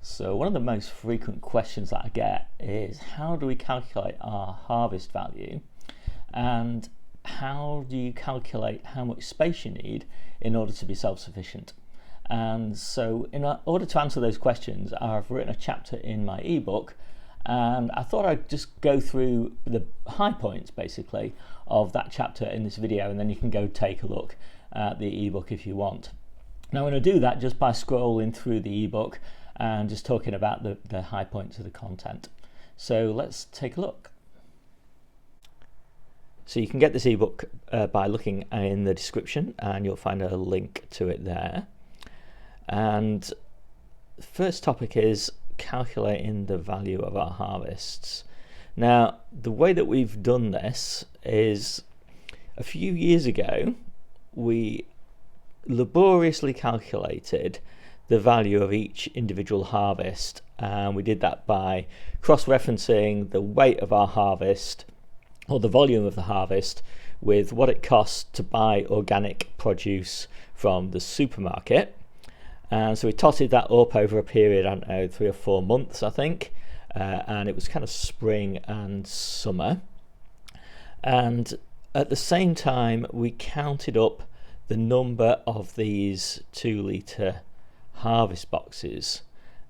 So one of the most frequent questions that I get is how do we calculate our harvest value, and how do you calculate how much space you need in order to be self-sufficient? And so in order to answer those questions, I've written a chapter in my ebook, and I thought I'd just go through the high points basically of that chapter in this video, and then you can go take a look at the ebook if you want. Now I'm going to do that just by scrolling through the ebook and just talking about the high points of the content. So let's take a look. So you can get this ebook by looking in the description, and you'll find a link to it there. And the first topic is calculating the value of our harvests. Now, the way that we've done this is a few years ago, we laboriously calculated the value of each individual harvest, and we did that by cross-referencing the weight of our harvest or the volume of the harvest with what it costs to buy organic produce from the supermarket. And so we totted that up over a period, I don't know, 3 or 4 months I think, and it was kind of spring and summer. And at the same time we counted up the number of these 2-litre harvest boxes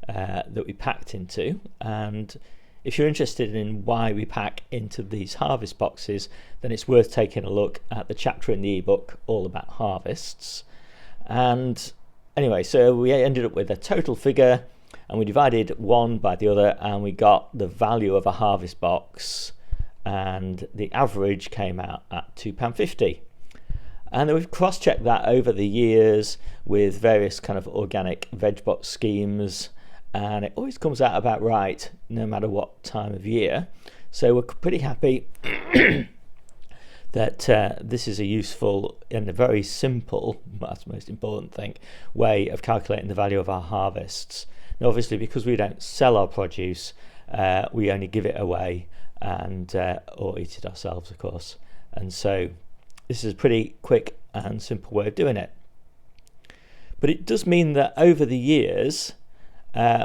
that we packed into. And if you're interested in why we pack into these harvest boxes, then it's worth taking a look at the chapter in the ebook all about harvests. And anyway, so we ended up with a total figure, and we divided one by the other, and we got the value of a harvest box, and the average came out at £2.50. And then we've cross-checked that over the years with various kind of organic veg box schemes, and it always comes out about right no matter what time of year. So we're pretty happy that this is a useful and a very simple, that's the most important thing, way of calculating the value of our harvests. Now obviously, because we don't sell our produce, we only give it away and or eat it ourselves, of course. And so this is a pretty quick and simple way of doing it. But it does mean that over the years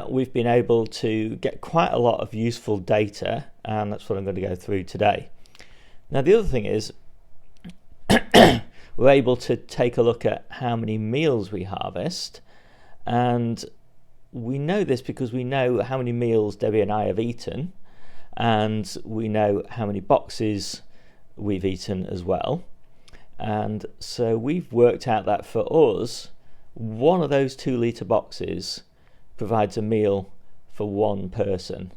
we've been able to get quite a lot of useful data, and that's what I'm going to go through today. Now the other thing is we're able to take a look at how many meals we harvest, and we know this because we know how many meals Debbie and I have eaten, and we know how many boxes we've eaten as well. And so we've worked out that for us, one of those 2-litre boxes provides a meal for one person.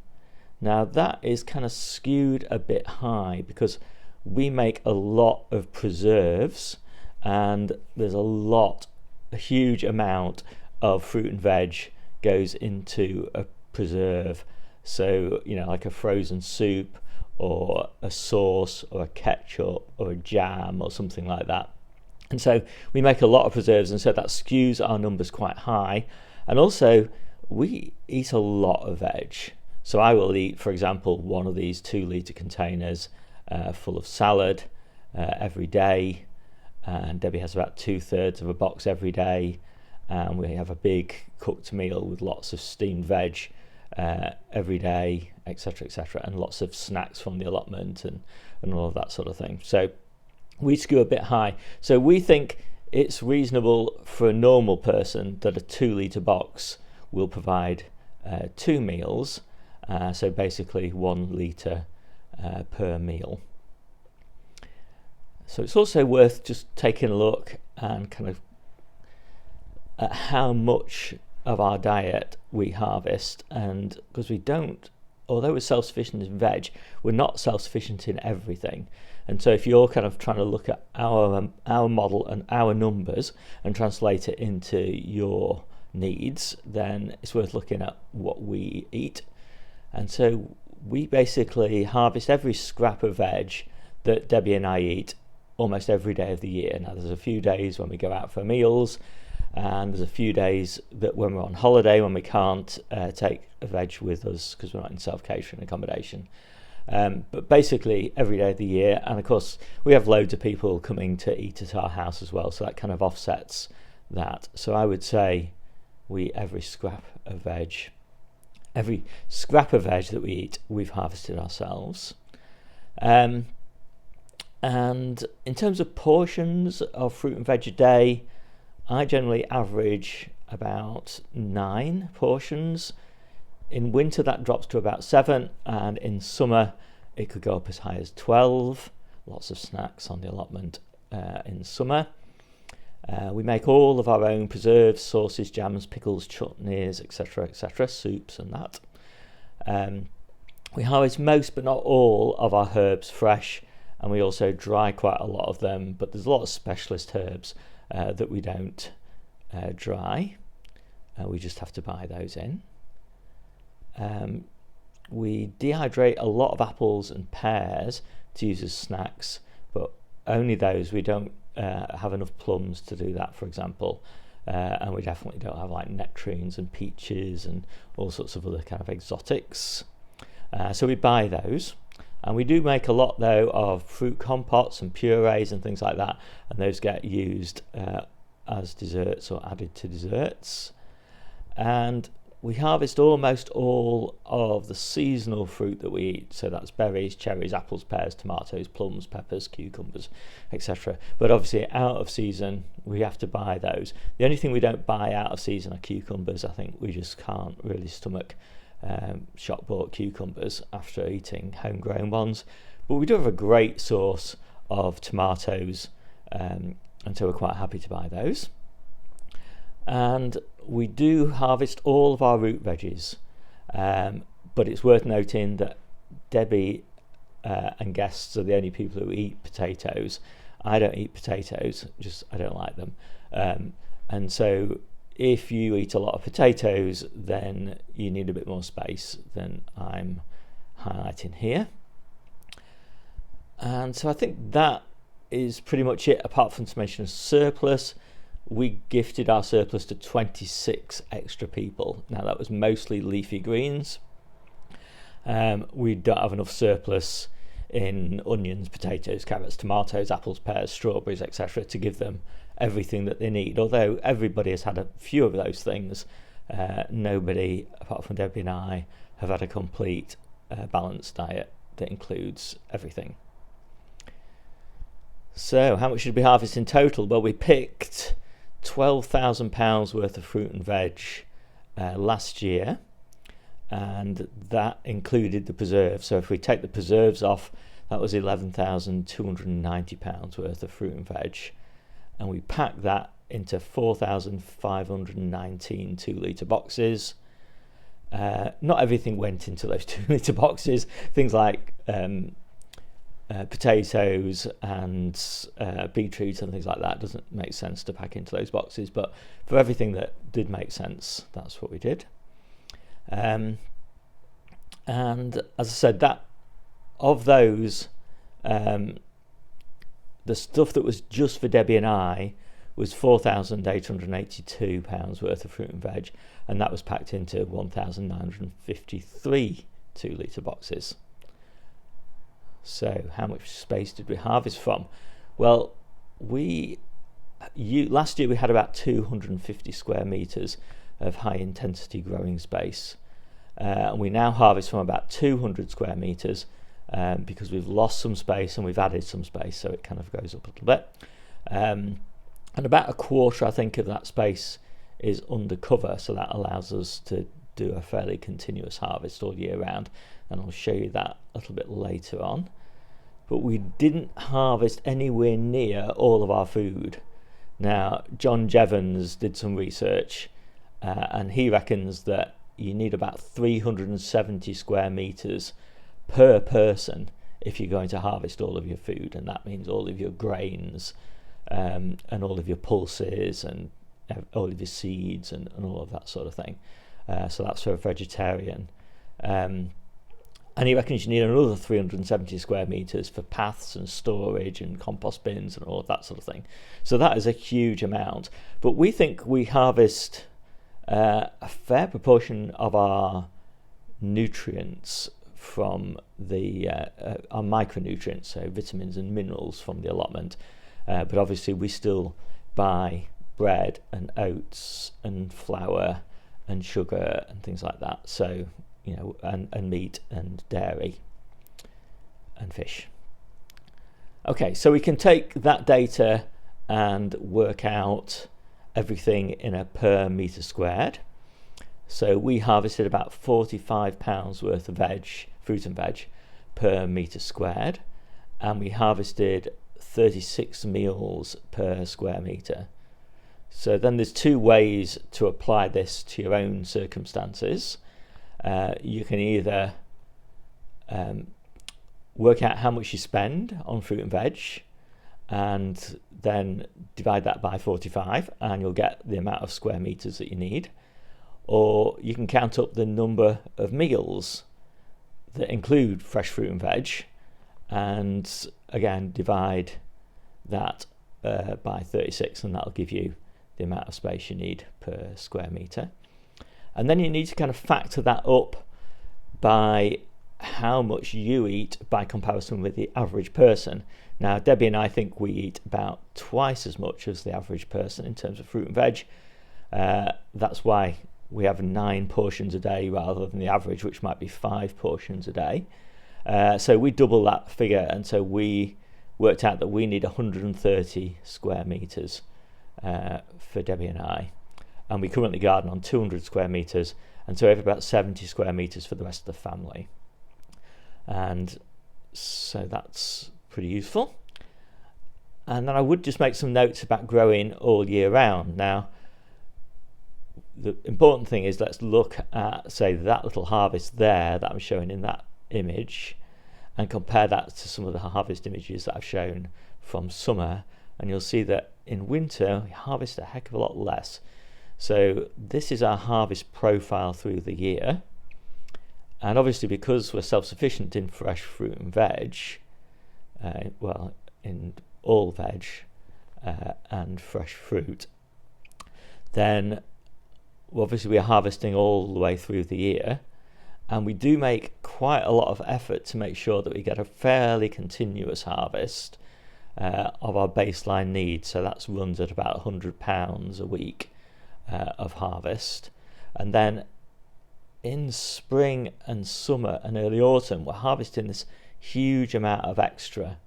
Now that is kind of skewed a bit high because we make a lot of preserves, and there's a huge amount of fruit and veg goes into a preserve. So, you know, like a frozen soup or a sauce or a ketchup or a jam or something like that. And so we make a lot of preserves, and so that skews our numbers quite high. And also we eat a lot of veg. So I will eat, for example, one of these 2-litre containers full of salad every day, and Debbie has about 2/3 of a box every day, and we have a big cooked meal with lots of steamed veg every day, etc., etc., and lots of snacks from the allotment and all of that sort of thing. So we skew a bit high. So we think it's reasonable for a normal person that a 2-litre box will provide 2 meals, so basically 1 litre per meal. So it's also worth just taking a look and kind of at how much of our diet we harvest, and because we don't, although we're self-sufficient in veg, we're not self-sufficient in everything. And so if you're kind of trying to look at our model and our numbers and translate it into your needs, then it's worth looking at what we eat. And so we basically harvest every scrap of veg that Debbie and I eat almost every day of the year. Now there's a few days when we go out for meals, and there's a few days that when we're on holiday when we can't take a veg with us because we're not in self-catering accommodation. But basically every day of the year, and of course we have loads of people coming to eat at our house as well, so that kind of offsets that. So I would say we every scrap of veg Every scrap of veg that we eat, we've harvested ourselves. And in terms of portions of fruit and veg a day, I generally average about 9 portions. In winter that drops to about 7, and in summer it could go up as high as 12. Lots of snacks on the allotment in summer. We make all of our own preserves, sauces, jams, pickles, chutneys, etc., soups and that. We harvest most but not all of our herbs fresh, and we also dry quite a lot of them, but there's a lot of specialist herbs that we don't dry. We just have to buy those in. We dehydrate a lot of apples and pears to use as snacks, but only those. We don't have enough plums to do that, for example, and we definitely don't have like nectarines and peaches and all sorts of other kind of exotics, so we buy those. And we do make a lot though of fruit compotes and purees and things like that, and those get used as desserts or added to desserts. And we harvest almost all of the seasonal fruit that we eat, so that's berries, cherries, apples, pears, tomatoes, plums, peppers, cucumbers, etc. But obviously out of season we have to buy those. The only thing we don't buy out of season are cucumbers. I think we just can't really stomach shop bought cucumbers after eating homegrown ones, but we do have a great source of tomatoes, and so we're quite happy to buy those. And we do harvest all of our root veggies, but it's worth noting that Debbie and guests are the only people who eat potatoes. I don't eat potatoes, just I don't like them, and so if you eat a lot of potatoes, then you need a bit more space than I'm highlighting here. And so I think that is pretty much it, apart from to mention a surplus. We gifted our surplus to 26 extra people. Now that was mostly leafy greens. We don't have enough surplus in onions, potatoes, carrots, tomatoes, apples, pears, strawberries, etc. to give them everything that they need. Although everybody has had a few of those things, nobody apart from Debbie and I have had a complete balanced diet that includes everything. So how much should we harvest in total? Well, we picked £12,000 worth of fruit and veg last year, and that included the preserves. So if we take the preserves off, that was £11,290 worth of fruit and veg, and we packed that into 4,519 2-litre boxes. Not everything went into those 2-litre boxes. Things like potatoes and beetroots and things like that doesn't make sense to pack into those boxes, but for everything that did make sense, that's what we did. And as I said, that of those, the stuff that was just for Debbie and I was £4,882 worth of fruit and veg, and that was packed into 1,953 2-litre boxes. So how much space did we harvest from? Well, last year we had about 250 square metres of high intensity growing space, and we now harvest from about 200 square metres because we've lost some space and we've added some space, so it kind of goes up a little bit, and about a quarter, I think, of that space is under cover, so that allows us to do a fairly continuous harvest all year round, and I'll show you that a little bit later on. But we didn't harvest anywhere near all of our food. Now, John Jevons did some research, and he reckons that you need about 370 square metres per person if you're going to harvest all of your food, and that means all of your grains and all of your pulses and all of your seeds and all of that sort of thing. So that's for a vegetarian. And he reckons you need another 370 square metres for paths and storage and compost bins and all of that sort of thing. So that is a huge amount. But we think we harvest a fair proportion of our nutrients from our micronutrients, so vitamins and minerals from the allotment. But obviously we still buy bread and oats and flour and sugar and things like that. So, you know, and meat and dairy and fish. Okay, so we can take that data and work out everything in a per metre squared. So we harvested about 45 pounds worth of fruit and veg per metre squared, and we harvested 36 meals per square metre. So then there's two ways to apply this to your own circumstances. You can either work out how much you spend on fruit and veg and then divide that by 45 and you'll get the amount of square metres that you need. Or you can count up the number of meals that include fresh fruit and veg and again divide that by 36 and that'll give you the amount of space you need per square metre. And then you need to kind of factor that up by how much you eat by comparison with the average person. Now, Debbie and I think we eat about twice as much as the average person in terms of fruit and veg. That's why we have 9 portions a day rather than the average, which might be 5 portions a day. So we double that figure, and so we worked out that we need 130 square metres for Debbie and I. And we currently garden on 200 square metres, and so we have about 70 square metres for the rest of the family. And so that's pretty useful. And then I would just make some notes about growing all year round. Now, the important thing is let's look at, say, that little harvest there that I'm showing in that image and compare that to some of the harvest images that I've shown from summer. And you'll see that in winter, we harvest a heck of a lot less. So this is our harvest profile through the year. And obviously, because we're self-sufficient in fresh fruit and veg, in all veg and fresh fruit, then obviously we're harvesting all the way through the year. And we do make quite a lot of effort to make sure that we get a fairly continuous harvest of our baseline needs. So that runs at about £100 a week of harvest. And then in spring and summer and early autumn, we're harvesting this huge amount of extra.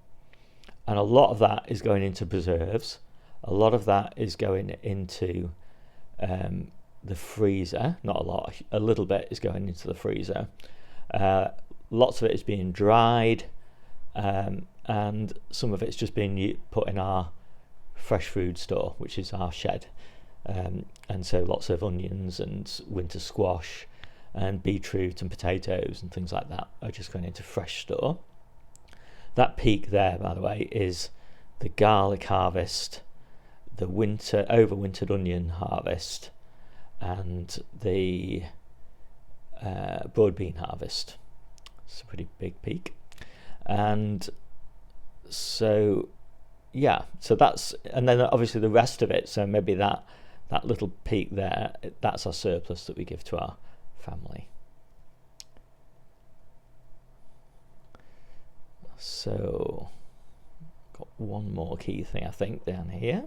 And a lot of that is going into preserves. A lot of that is going into the freezer. Not a lot, a little bit is going into the freezer. Lots of it is being dried, and some of it's just being put in our fresh food store, which is our shed. And so lots of onions and winter squash and beetroot and potatoes and things like that are just going into fresh store. That peak there, by the way, is the garlic harvest, the overwintered onion harvest, and the broad bean harvest. It's a pretty big peak. And so that's, and then obviously the rest of it, so maybe that little peak there, that's our surplus that we give to our family. So got one more key thing I think down here.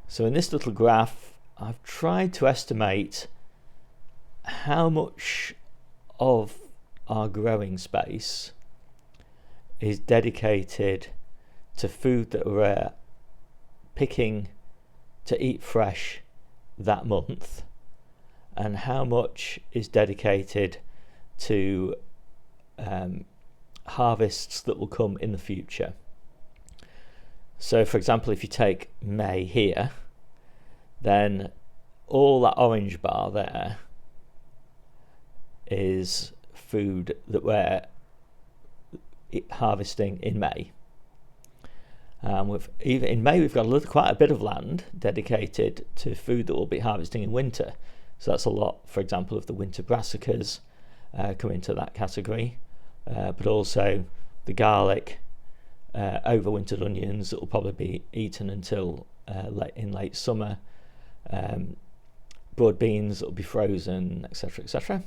So in this little graph, I've tried to estimate how much of our growing space is dedicated to food that we're picking to eat fresh that month, and how much is dedicated to harvests that will come in the future. So for example, if you take May here, then all that orange bar there is food that we're harvesting in May. In May we've got quite a bit of land dedicated to food that we'll be harvesting in winter. So that's a lot, for example, of the winter brassicas come into that category, but also the garlic, overwintered onions that will probably be eaten until late summer, broad beans that will be frozen, etc., etc.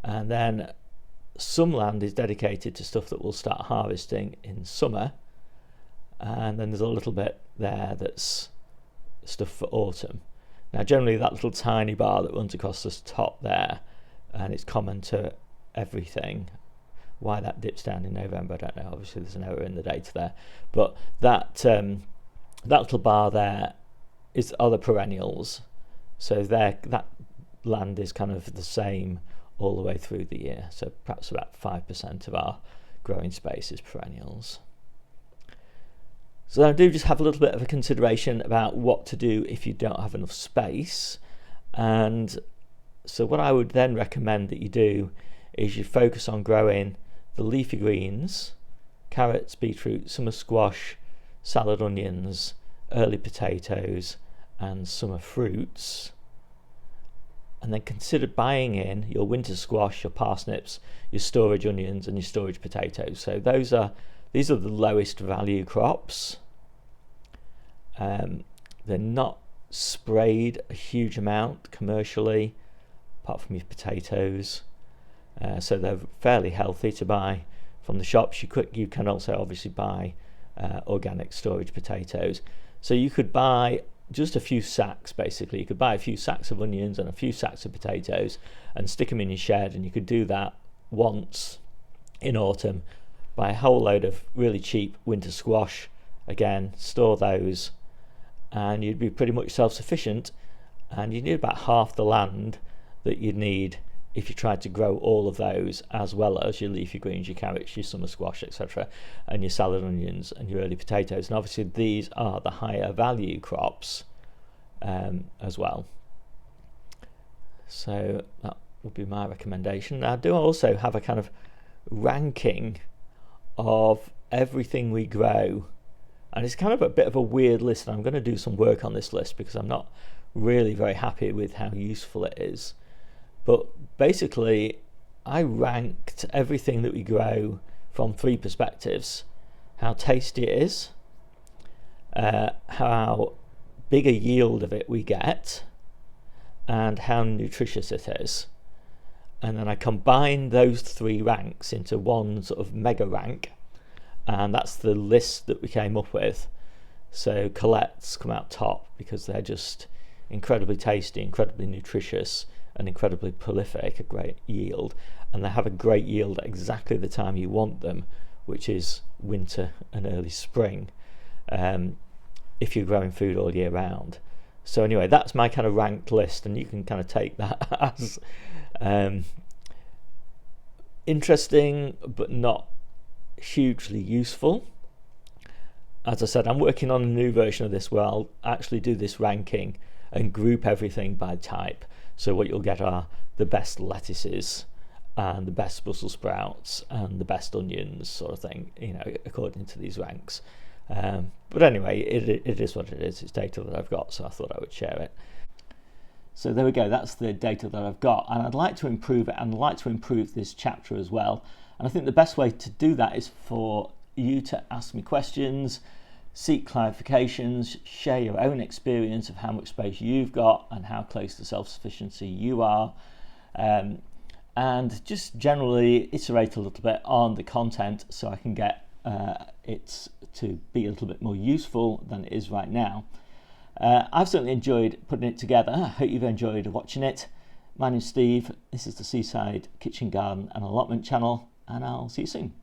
And then some land is dedicated to stuff that we'll start harvesting in summer, and then there's a little bit there that's stuff for autumn. Now generally that little tiny bar that runs across the top there, and it's common to everything. Why that dips down in November, I don't know. Obviously there's an error in the data there, but that little bar there are the perennials. So that land is kind of the same all the way through the year. So perhaps about 5% of our growing space is perennials. So I do just have a little bit of a consideration about what to do if you don't have enough space. And so what I would then recommend that you do is you focus on growing the leafy greens, carrots, beetroot, summer squash, salad onions, early potatoes and summer fruits, and then consider buying in your winter squash, your parsnips, your storage onions and your storage potatoes. So these are the lowest value crops. They're not sprayed a huge amount commercially, apart from your potatoes. So they're fairly healthy to buy from the shops. You can also obviously buy organic storage potatoes. So you could buy just a few sacks, basically. You could buy a few sacks of onions and a few sacks of potatoes and stick them in your shed, and you could do that once in autumn. Buy a whole load of really cheap winter squash, again, store those, and you'd be pretty much self-sufficient, and you need about half the land that you'd need if you tried to grow all of those, as well as your leafy greens, your carrots, your summer squash, etc., and your salad onions and your early potatoes. And obviously these are the higher value crops as well. So that would be my recommendation. Now, I do also have a kind of ranking of everything we grow, and it's kind of a bit of a weird list, and I'm going to do some work on this list because I'm not really very happy with how useful it is. But basically, I ranked everything that we grow from 3 perspectives: how tasty it is, how big a yield of it we get, and how nutritious it is. And then I combined those 3 ranks into one sort of mega rank, and that's the list that we came up with. So Colette's come out top because they're just incredibly tasty, incredibly nutritious, and incredibly prolific, a great yield, and they have a great yield at exactly the time you want them, which is winter and early spring, if you're growing food all year round. So anyway, that's my kind of ranked list, and you can kind of take that as interesting but not hugely useful. As I said, I'm working on a new version of this where I'll actually do this ranking and group everything by type. So what you'll get are the best lettuces and the best Brussels sprouts and the best onions, sort of thing, according to these ranks. But anyway, it is what it is. It's data that I've got, so I thought I would share it. So there we go, that's the data that I've got, and I'd like to improve it, and I'd like to improve this chapter as well. And I think the best way to do that is for you to ask me questions, seek clarifications, share your own experience of how much space you've got and how close to self-sufficiency you are, and just generally iterate a little bit on the content so I can get it to be a little bit more useful than it is right now. I've certainly enjoyed putting it together. I hope you've enjoyed watching it. My name's Steve, this is the Seaside Kitchen Garden and Allotment channel, and I'll see you soon.